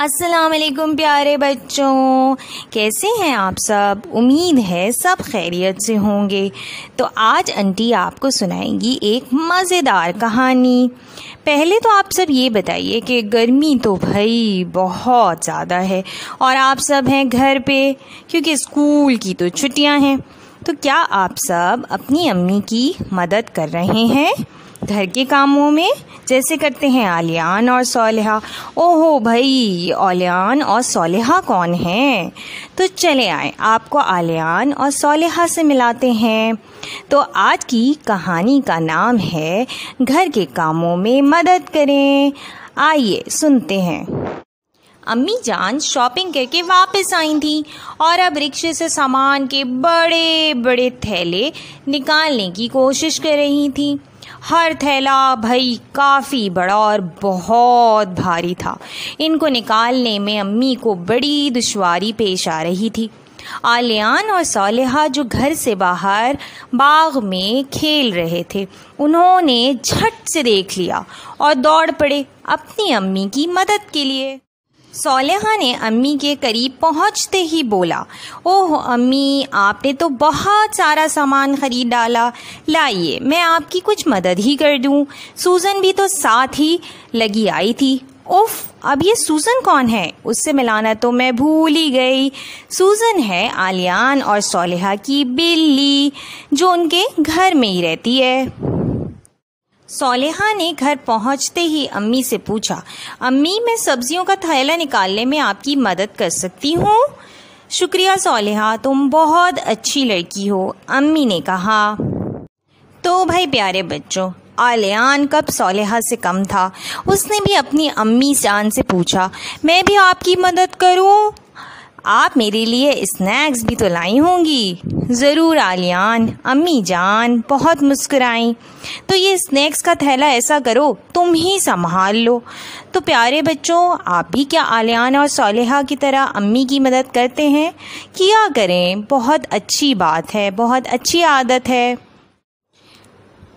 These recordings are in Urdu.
السلام علیکم پیارے بچوں، کیسے ہیں آپ سب؟ امید ہے سب خیریت سے ہوں گے۔ تو آج انٹی آپ کو سنائیں گی ایک مزیدار کہانی۔ پہلے تو آپ سب یہ بتائیے کہ گرمی تو بھائی بہت زیادہ ہے اور آپ سب ہیں گھر پہ کیونکہ اسکول کی تو چھٹیاں ہیں۔ تو کیا آپ سب اپنی امی کی مدد کر رہے ہیں گھر کے کاموں میں، جیسے کرتے ہیں عالیان اور صالحہ؟ اوہو بھائی، عالیان اور صالحہ کون ہیں؟ تو چلے آئیں آپ کو عالیان اور صالحہ سے ملاتے ہیں۔ تو آج کی کہانی کا نام ہے گھر کے کاموں میں مدد کریں۔ آئیے سنتے ہیں۔ امی جان شاپنگ کر کے واپس آئی تھیں اور اب رکشے سے سامان کے بڑے بڑے تھیلے نکالنے کی کوشش کر رہی تھیں۔ ہر تھیلا بھائی کافی بڑا اور بہت بھاری تھا۔ ان کو نکالنے میں امی کو بڑی دشواری پیش آ رہی تھی۔ عالیان اور صالحہ جو گھر سے باہر باغ میں کھیل رہے تھے، انہوں نے جھٹ سے دیکھ لیا اور دوڑ پڑے اپنی امی کی مدد کے لیے۔ صالحہ نے امی کے قریب پہنچتے ہی بولا، اوہ امی، آپ نے تو بہت سارا سامان خرید ڈالا، لائیے میں آپ کی کچھ مدد ہی کر دوں۔ سوزن بھی تو ساتھ ہی لگی آئی تھی۔ اوف، اب یہ سوزن کون ہے؟ اس سے ملانا تو میں بھول ہی گئی۔ سوزن ہے عالیان اور صالحہ کی بلی جو ان کے گھر میں ہی رہتی ہے۔ صالحہ نے گھر پہنچتے ہی امی سے پوچھا، امی میں سبزیوں کا تھیلا نکالنے میں آپ کی مدد کر سکتی ہوں؟ شکریہ صالحہ، تم بہت اچھی لڑکی ہو، امی نے کہا۔ تو بھائی پیارے بچوں، عالیان کب صالحہ سے کم تھا؟ اس نے بھی اپنی امی جان سے پوچھا، میں بھی آپ کی مدد کروں؟ آپ میرے لیے اسنیکس بھی تو لائی ہوں گی۔ ضرور عالیان، امی جان بہت مسکرائیں۔ تو یہ اسنیکس کا تھیلا ایسا کرو تم ہی سنبھال لو۔ تو پیارے بچوں، آپ بھی کیا عالیان اور صالحہ کی طرح امی کی مدد کرتے ہیں؟ کیا کریں، بہت اچھی بات ہے، بہت اچھی عادت ہے۔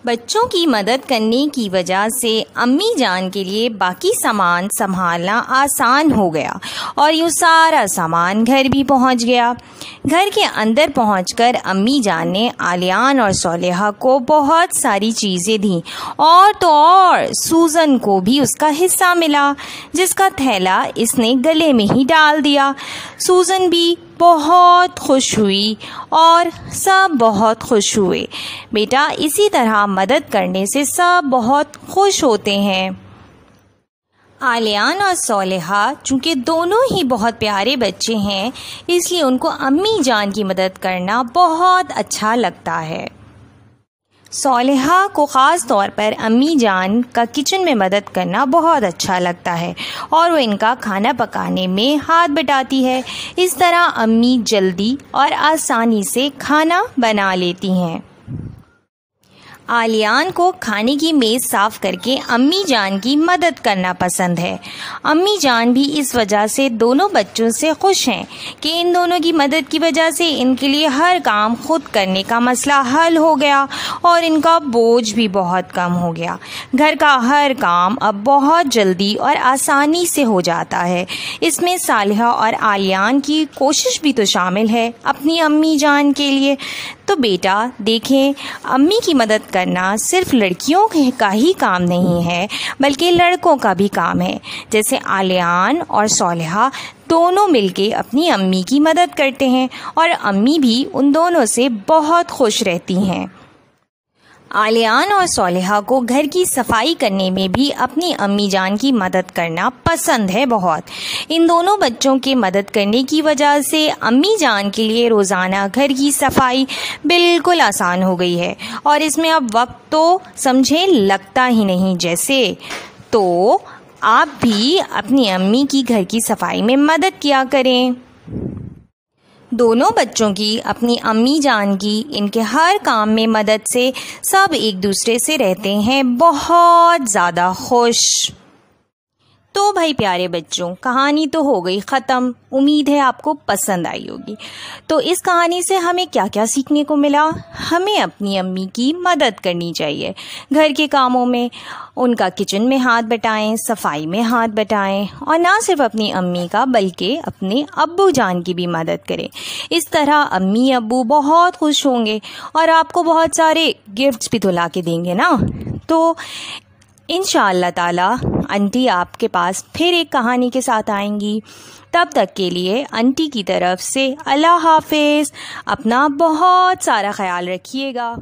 بچوں کی مدد کرنے کی وجہ سے امی جان کے لیے باقی سامان سنبھالنا آسان ہو گیا اور یہ سارا سامان گھر بھی پہنچ گیا۔ گھر کے اندر پہنچ کر امی جان نے عالیان اور صالحہ کو بہت ساری چیزیں دیں اور تو اور سوزن کو بھی اس کا حصہ ملا، جس کا تھیلا اس نے گلے میں ہی ڈال دیا۔ سوزن بھی بہت خوش ہوئی اور سب بہت خوش ہوئے۔ بیٹا، اسی طرح مدد کرنے سے سب بہت خوش ہوتے ہیں۔ عالیان اور صالحہ چونکہ دونوں ہی بہت پیارے بچے ہیں، اس لیے ان کو امی جان کی مدد کرنا بہت اچھا لگتا ہے۔ صالحہ کو خاص طور پر امی جان کا کچن میں مدد کرنا بہت اچھا لگتا ہے اور وہ ان کا کھانا پکانے میں ہاتھ بٹاتی ہے۔ اس طرح امی جلدی اور آسانی سے کھانا بنا لیتی ہیں۔ عالیان کو کھانے کی میز صاف کر کے امی جان کی مدد کرنا پسند ہے۔ امی جان بھی اس وجہ سے دونوں بچوں سے خوش ہیں کہ ان دونوں کی مدد کی وجہ سے ان کے لیے ہر کام خود کرنے کا مسئلہ حل ہو گیا اور ان کا بوجھ بھی بہت کم ہو گیا۔ گھر کا ہر کام اب بہت جلدی اور آسانی سے ہو جاتا ہے۔ اس میں صالحہ اور عالیان کی کوشش بھی تو شامل ہے اپنی امی جان کے لیے۔ تو بیٹا دیکھیں، امی کی مدد کرنا صرف لڑکیوں کا ہی کام نہیں ہے بلکہ لڑکوں کا بھی کام ہے۔ جیسے عالیان اور صالحہ دونوں مل کے اپنی امی کی مدد کرتے ہیں اور امی بھی ان دونوں سے بہت خوش رہتی ہیں۔ عالیان اور صالحہ کو گھر کی صفائی کرنے میں بھی اپنی امی جان کی مدد کرنا پسند ہے بہت۔ ان دونوں بچوں کے مدد کرنے کی وجہ سے امی جان کے لیے روزانہ گھر کی صفائی بالکل آسان ہو گئی ہے اور اس میں اب وقت تو سمجھے لگتا ہی نہیں جیسے۔ تو آپ بھی اپنی امی کی گھر کی صفائی میں مدد کیا کریں۔ دونوں بچوں کی اپنی امی جان کی ان کے ہر کام میں مدد سے سب ایک دوسرے سے رہتے ہیں بہت زیادہ خوش۔ تو بھائی پیارے بچوں، کہانی تو ہو گئی ختم، امید ہے آپ کو پسند آئی ہوگی۔ تو اس کہانی سے ہمیں کیا کیا سیکھنے کو ملا؟ ہمیں اپنی امی کی مدد کرنی چاہیے گھر کے کاموں میں، ان کا کچن میں ہاتھ بٹائیں، صفائی میں ہاتھ بٹائیں، اور نہ صرف اپنی امی کا بلکہ اپنے ابو جان کی بھی مدد کریں۔ اس طرح امی ابو بہت خوش ہوں گے اور آپ کو بہت سارے گفٹس بھی تو لا کے دیں گے نا۔ تو انشاءاللہ تعالی آنٹی آپ کے پاس پھر ایک کہانی کے ساتھ آئیں گی۔ تب تک کے لیے آنٹی کی طرف سے اللہ حافظ، اپنا بہت سارا خیال رکھیے گا۔